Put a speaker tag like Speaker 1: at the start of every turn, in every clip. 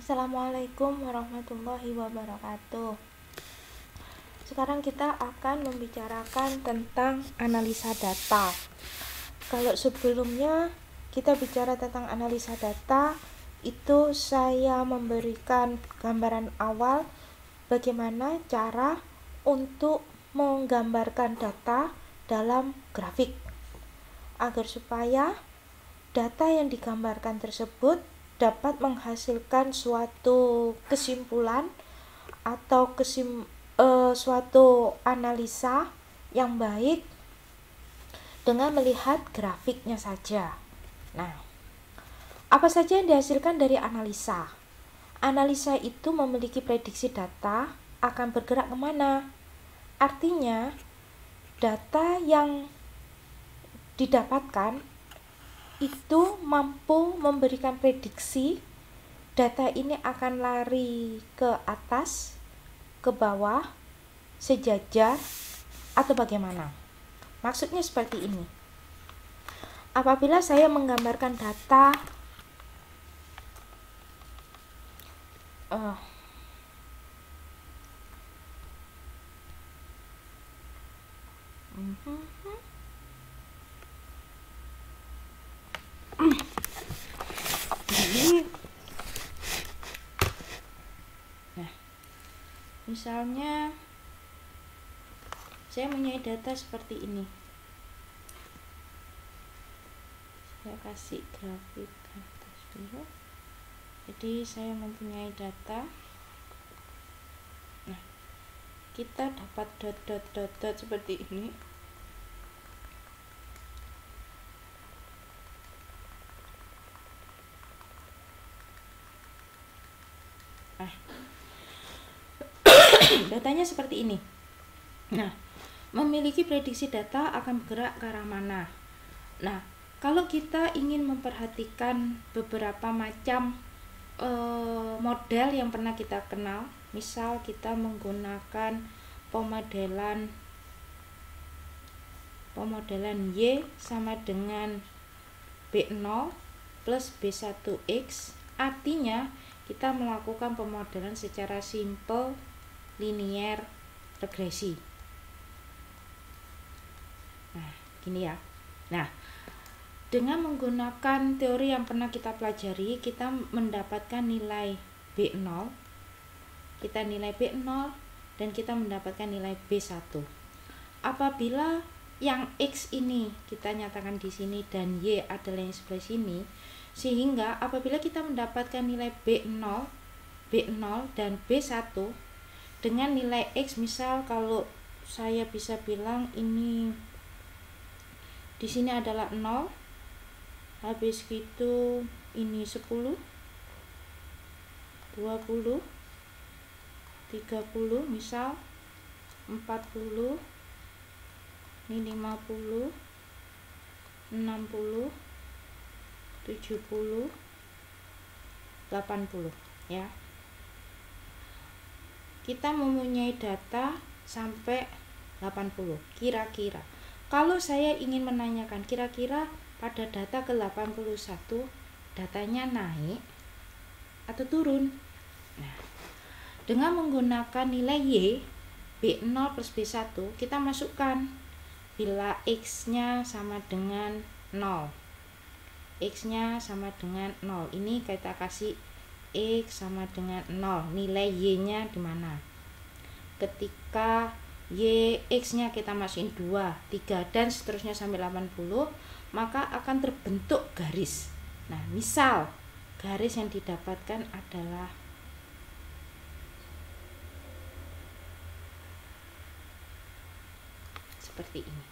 Speaker 1: Assalamualaikum warahmatullahi wabarakatuh. Sekarang kita akan membicarakan tentang analisa data. Kalau sebelumnya kita bicara tentang analisa data, itu saya memberikan gambaran awal bagaimana cara untuk menggambarkan data dalam grafik agar supaya data yang digambarkan tersebut dapat menghasilkan suatu kesimpulan atau suatu analisa yang baik dengan melihat grafiknya saja. Nah, apa saja yang dihasilkan dari analisa? Analisa itu memiliki prediksi data akan bergerak kemana. Artinya, data yang didapatkan itu mampu memberikan prediksi data ini akan lari ke atas, ke bawah, sejajar, atau bagaimana. Maksudnya seperti ini. Apabila saya menggambarkan data misalnya saya punya data seperti ini. Saya kasih grafik atas dulu. Jadi saya mempunyai data. Nah, kita dapat dot seperti ini. Nah, datanya seperti ini. Nah, memiliki prediksi data akan bergerak ke arah mana. Nah, kalau kita ingin memperhatikan beberapa macam model yang pernah kita kenal, misal kita menggunakan pemodelan Y sama dengan B0 plus B1X, artinya kita melakukan pemodelan secara simple linear regresi. Nah, gini ya. Nah, dengan menggunakan teori yang pernah kita pelajari, kita mendapatkan nilai B0. Kita nilai B0 dan kita mendapatkan nilai B1. Apabila yang X ini kita nyatakan di sini dan Y adalah yang sebelah sini, sehingga apabila kita mendapatkan nilai B0 dan B1 dengan nilai X, misal kalau saya bisa bilang ini di sini adalah 0, habis gitu ini 10, 20, 30, misal 40, ini 50, 60, 70, 80 ya. Kita mempunyai data sampai 80 kira-kira. Kalau saya ingin menanyakan kira-kira pada data ke-81 datanya naik atau turun. Nah, dengan menggunakan nilai Y B0 plus B1 kita masukkan bila X-nya sama dengan 0. X-nya sama dengan 0. Ini kita kasih X sama dengan 0. Nilai Y-nya di mana? Ketika X-nya kita masukin 2, 3 dan seterusnya sampai 80, maka akan terbentuk garis. Nah, misal garis yang didapatkan adalah seperti ini.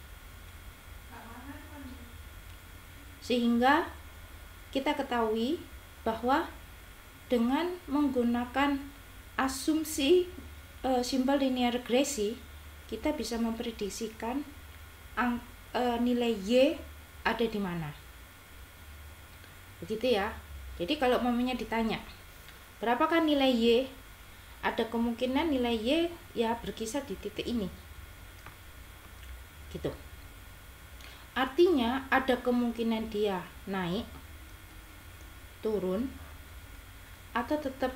Speaker 1: Sehingga kita ketahui bahwa dengan menggunakan asumsi simple linear regresi, kita bisa memprediksikan nilai Y ada di mana. Begitu ya. Jadi kalau mamanya ditanya, berapakah nilai Y? Ada kemungkinan nilai Y ya berkisar di titik ini. Gitu. Artinya ada kemungkinan dia naik, turun, atau tetap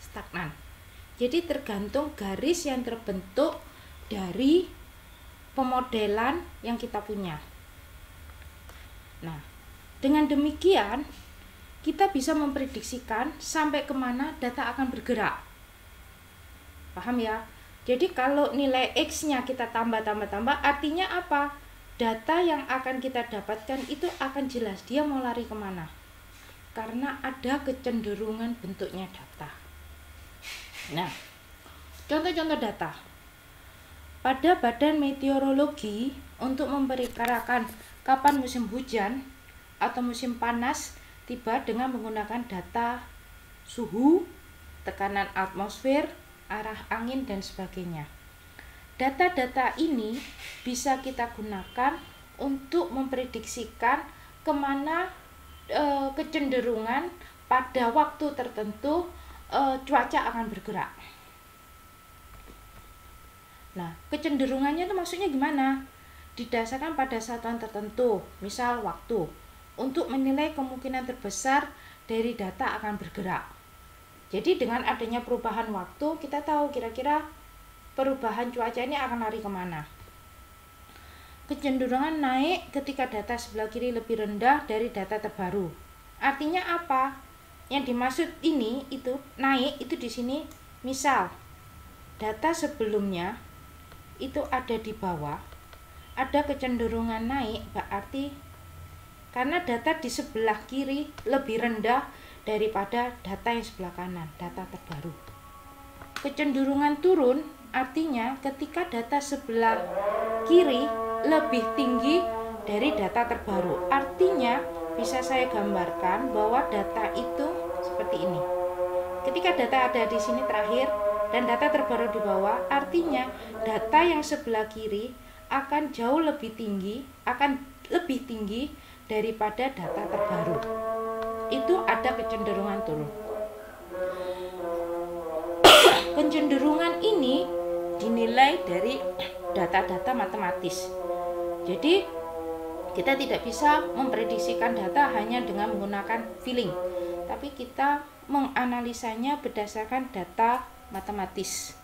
Speaker 1: stagnan. Jadi tergantung garis yang terbentuk dari pemodelan yang kita punya. Nah, dengan demikian kita bisa memprediksikan sampai kemana data akan bergerak. Paham ya? Jadi kalau nilai X-nya kita tambah, artinya apa? Data yang akan kita dapatkan itu akan jelas dia mau lari kemana. Karena ada kecenderungan bentuknya data. Nah, contoh-contoh data. Pada Badan Meteorologi untuk memperkirakan kapan musim hujan atau musim panas tiba dengan menggunakan data suhu, tekanan atmosfer, arah angin, dan sebagainya. Data-data ini bisa kita gunakan untuk memprediksikan kemana kecenderungan pada waktu tertentu cuaca akan bergerak. Nah, kecenderungannya itu maksudnya gimana? Didasarkan pada satuan tertentu, misal waktu, untuk menilai kemungkinan terbesar dari data akan bergerak. Jadi dengan adanya perubahan waktu, kita tahu kira-kira perubahan cuaca ini akan lari kemana. Kecenderungan naik ketika data sebelah kiri lebih rendah dari data terbaru. Artinya apa? Yang dimaksud ini itu naik itu di sini, misal data sebelumnya itu ada di bawah, ada kecenderungan naik, berarti karena data di sebelah kiri lebih rendah daripada data yang sebelah kanan, data terbaru. Kecenderungan turun artinya ketika data sebelah kiri lebih tinggi dari data terbaru. Artinya bisa saya gambarkan bahwa data itu seperti ini. Ketika data ada di sini terakhir dan data terbaru di bawah, artinya data yang sebelah kiri akan jauh lebih tinggi, daripada data terbaru. Itu ada kecenderungan turun. Kecenderungan ini dinilai dari data-data matematis. Jadi kita tidak bisa memprediksikan data hanya dengan menggunakan feeling, tapi kita menganalisanya berdasarkan data matematis.